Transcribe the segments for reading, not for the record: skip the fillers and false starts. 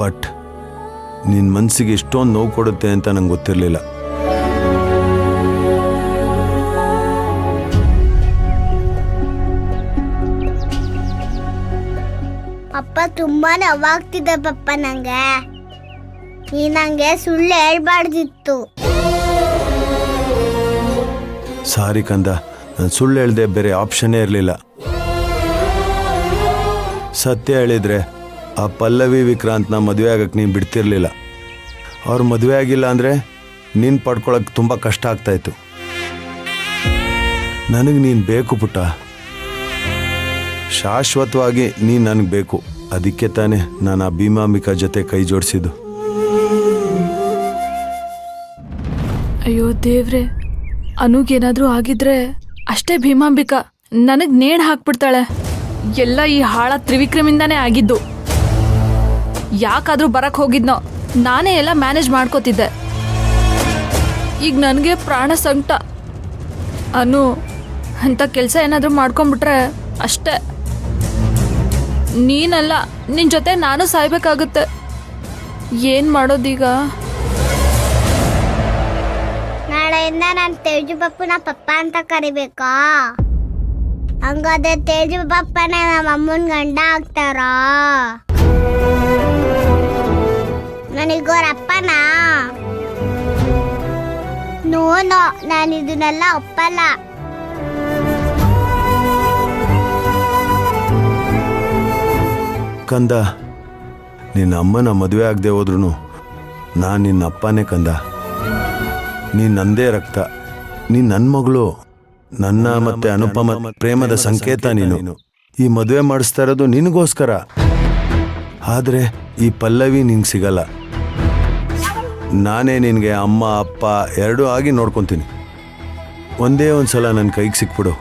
But ನಿನ್ನ ಮನಸ್ಸಿಗೆ ಎಷ್ಟೊಂದು ನೋವು ಕೊಡುತ್ತೆ ಅಂತ ನಂಗೆ ಗೊತ್ತಿರಲಿಲ್ಲ. ಅಪ್ಪ ತುಂಬಾ ನೋವಾಗ್ತಿದೆ ಪಪ್ಪ. ನಂಗೆ ನಂಗೆ ಸುಳ್ಳು ಹೇಳ್ಬಾರ್ದಿತ್ತು. ಸಾರಿ ಕಂದ, ನಾನು ಸುಳ್ಳು ಹೇಳ್ದೆ ಬೇರೆ ಆಪ್ಷನ್ನೇ ಇರಲಿಲ್ಲ. ಸತ್ಯ ಹೇಳಿದ್ರೆ ಆ ಪಲ್ಲವಿ ವಿಕ್ರಾಂತ್ನ ಮದುವೆ ಆಗಕ್ಕೆ ನೀನು ಬಿಡ್ತಿರ್ಲಿಲ್ಲ. ಅವ್ರು ಮದುವೆ ಆಗಿಲ್ಲ ಅಂದರೆ ನೀನು ಪಡ್ಕೊಳಕ್ಕೆ ತುಂಬ ಕಷ್ಟ ಆಗ್ತಾಯಿತ್ತು. ನನಗೆ ನೀನು ಬೇಕು ಪುಟ್ಟ, ಶಾಶ್ವತವಾಗಿ ನೀನು ನನಗೆ ಬೇಕು. ಅದಕ್ಕೆ ತಾನೇ ನಾನು ಆ ಭೀಮಾಂಬಿಕಾ ಜೊತೆ ಕೈ ಜೋಡಿಸಿದ್ದು. ಅಯ್ಯೋ ದೇವ್ರೆ, ಅನುಗೇನಾದ್ರೂ ಆಗಿದ್ರೆ ಅಷ್ಟೇ ಭೀಮಾಂಬಿಕಾ ನನಗ್ ನೇಣ್ ಹಾಕ್ಬಿಡ್ತಾಳೆ. ಎಲ್ಲ ಈ ಹಾಳ ತ್ರಿವಿಕ್ರಮಿಂದಾನೇ ಆಗಿದ್ದು. ಯಾಕಾದ್ರೂ ಬರಕ್ ಹೋಗಿದ್ನೋ, ನಾನೇ ಎಲ್ಲ ಮ್ಯಾನೇಜ್ ಮಾಡ್ಕೋತಿದ್ದೆ. ಈಗ ನನಗೆ ಪ್ರಾಣ ಸಂಕಟ. ಅನು ಅಂತ ಕೆಲಸ ಏನಾದ್ರೂ ಮಾಡ್ಕೊಂಡ್ಬಿಟ್ರೆ ಅಷ್ಟೇ. ನೀನಲ್ಲ, ನಿನ್ ಜೊತೆ ನಾನು ಸಾಯ್ಬೇಕಾಗುತ್ತೆ. ಏನ್ ಮಾಡೋದೀಗ? ನಾಳೆಯಿಂದ ನಾನು ತೇಜು ಪಪ್ಪನ ಪಪ್ಪ ಅಂತ ಕರಿಬೇಕಾ? ಹಂಗಾದ್ರೆ ತೇಜು ಪಪ್ಪನ ನಮ್ಮ ಅಮ್ಮನ ಗಂಡ ಆಗ್ತಾರಾ? ನನಗೋರ ಅಪ್ಪನಾ? ನೋ, ನಾನು ಇದನ್ನೆಲ್ಲ ಒಪ್ಪಲ್ಲ. ಕಂದ, ನಿನ್ನ ಅಮ್ಮನ ಮದುವೆ ಆಗದೆ ಹೋದ್ರೂ ನಾನು ನಿನ್ನ ಅಪ್ಪನೇ ಕಂದ. ನೀನು ನಂದೇ ರಕ್ತ. ನೀನು ನನ್ನ ಮಗಳು. ನನ್ನ ಮತ್ತೆ ಅನುಪಮ ಪ್ರೇಮದ ಸಂಕೇತ ನೀನು. ಈ ಮದುವೆ ಮಾಡಿಸ್ತಾ ಇರೋದು ನಿನಗೋಸ್ಕರ. ಆದರೆ ಈ ಪಲ್ಲವಿ ನಿಂಗೆ ಸಿಗಲ್ಲ. ನಾನೇ ನಿನಗೆ ಅಮ್ಮ ಅಪ್ಪ ಎರಡೂ ಆಗಿ ನೋಡ್ಕೊತೀನಿ. ಒಂದೇ ಒಂದು ಸಲ ನನ್ನ ಕೈಗೆ ಸಿಕ್ಬಿಡು.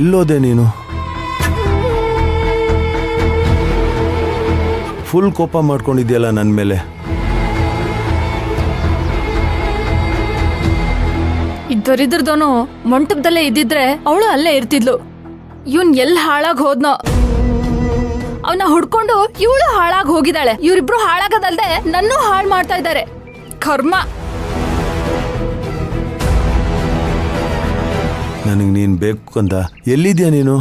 ಎಲ್ಲೋದೆ ನೀನು? ಫುಲ್ ಕೋಪ ಮಾಡ್ಕೊಂಡಿದ್ಯಲ್ಲ ನನ್ನ ಮೇಲೆ. ಇದ್ದರಿದ್ರದೋನು ಮಂಟಪದಲ್ಲೇ ಇದ್ದಿದ್ರೆ ಅವಳು ಅಲ್ಲೇ ಇರ್ತಿದ್ಲು. ಇವನ್ ಎಲ್ಲಿ ಹಾಳಾಗ್ ಹೋದ್ನೋ, ಅವನ ಹುಡ್ಕೊಂಡು ಇವಳು ಹಾಳಾಗ್ ಹೋಗಿದ್ದಾಳೆ. ಇವರಿಬ್ರು ಹಾಳಾಗದಲ್ದೆ ನನ್ನೂ ಹಾಳು ಮಾಡ್ತಾ ಇದ್ದಾರೆ. ಕರ್ಮ. ನನಗೆ ನೀನು ಬೇಕು ಕಂದ. ಎಲ್ಲಿದ್ಯಾ ನೀನು?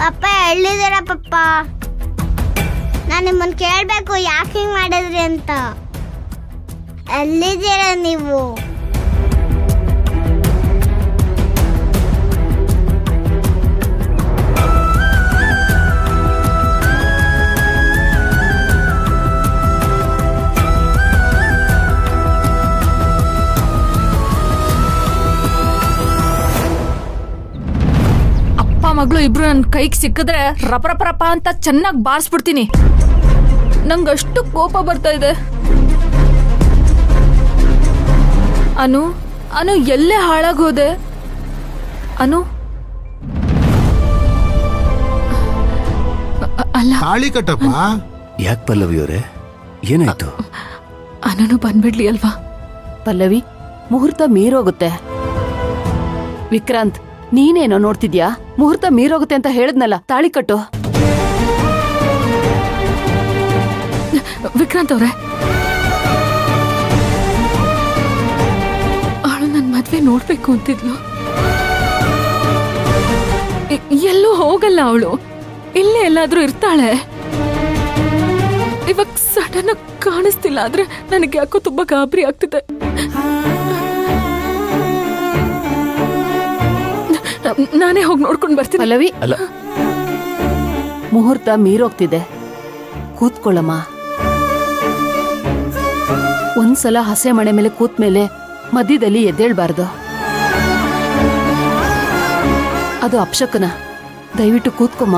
ಪಪ್ಪ ಎಲ್ಲಿದ್ದೀರಾ ಪಪ್ಪ? ನಾನು ನಿಮ್ಮನ್ನು ಕೇಳಬೇಕು, ಯಾಕೆ ಹಿಂಗೆ ಮಾಡಿದ್ರಿ ಅಂತ. ಎಲ್ಲಿದ್ದೀರಾ ನೀವು? ಅಪ್ಪ ಮಗಳು ಇಬ್ರು ನನ್ನ ಕೈಗೆ ಸಿಕ್ಕಿದ್ರೆ ರಪರಪರಪ ಅಂತ ಚೆನ್ನಾಗಿ ಬಾರಿಸ್ಬಿಡ್ತೀನಿ. ನಂಗಷ್ಟು ಕೋಪ ಬರ್ತಾ ಇದೆ. ಅನು, ಅನು ಎಲ್ಲೇ ಹಾಳಾಗೋದೆ? ಅನು ಅಲ್ಲ, ತಾಳಿ ಕಟ್ಟಪ್ಪ. ಯಾಕೆ ಪಲ್ಲವಿಯವರೇ, ಏನಾಯ್ತು? ಅನನು ಬಂದ್ಬಿಡ್ಲಿ ಅಲ್ವಾ? ಪಲ್ಲವಿ, ಮುಹೂರ್ತ ಮೀರೋಗುತ್ತೆ. ವಿಕ್ರಾಂತ್, ನೀನೇನೋ ನೋಡ್ತಿದ್ಯಾ? ಮುಹೂರ್ತ ಮೀರೋಗುತ್ತೆ ಅಂತ ಹೇಳಿದ್ನಲ್ಲ, ತಾಳಿ ಕಟ್ಟು. ವಿಕ್ರಾಂತ್ ಅವ್ರೆ, ಅವಳು ನನ್ನ ಮದ್ವೆ ನೋಡ್ಬೇಕು ಅಂತಿದ್ಲು. ಎಲ್ಲೂ ಹೋಗಲ್ಲ ಅವಳು, ಇಲ್ಲೇ ಎಲ್ಲಾದ್ರೂ ಇರ್ತಾಳೆ. ಇವಾಗ ಸಡನ್ ಆಗಿ ಕಾಣಿಸ್ತಿಲ್ಲ. ಆದ್ರೆ ನನಗೆ ಯಾಕೋ ತುಂಬಾ ಗಾಬರಿ ಆಗ್ತಿದೆ. ನಾನೇ ಹೋಗಿ ನೋಡ್ಕೊಂಡು ಬರ್ತೀನಿ. ಪಲ್ಲವಿ, ಅಲ್ಲ, ಮುಹೂರ್ತ ಮೀರೋಗ್ತಿದೆ, ಕೂತ್ಕೊಳ್ಳಮ್ಮ. ಒಂದ್ಸಲ ಹಸೆ ಮಣೆ ಮೇಲೆ ಕೂತ್ ಮೇಲೆ ಮಧ್ಯದಲ್ಲಿ ಎದ್ದೇಳ್ಬಾರ್ದು. ಅದು ಅಪಶಕನ. ದಯವಿಟ್ಟು ಕೂತ್ಕೊಮ್ಮ.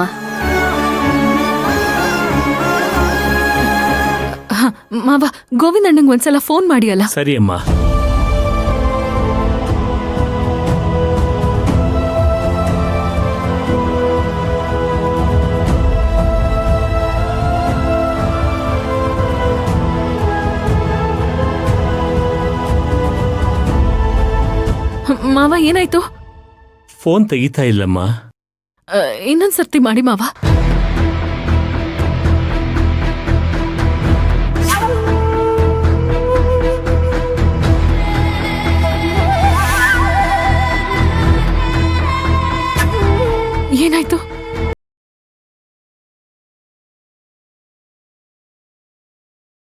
ಮಾವ, ಗೋವಿಂದ್ ಅಣ್ಣಂಗೆ ಒಂದ್ಸಲ ಫೋನ್ ಮಾಡಿ ಅಲ್ಲ. ಸರಿ ಅಮ್ಮ. ಮಾವ, ಏನಾಯ್ತು? ಫೋನ್ ತೆಗಿತಾ ಇಲ್ಲಮ್ಮ. ಇನ್ನೊಂದ್ಸರ್ತಿ ಮಾಡಿ ಮಾವ. ಏನಾಯ್ತು?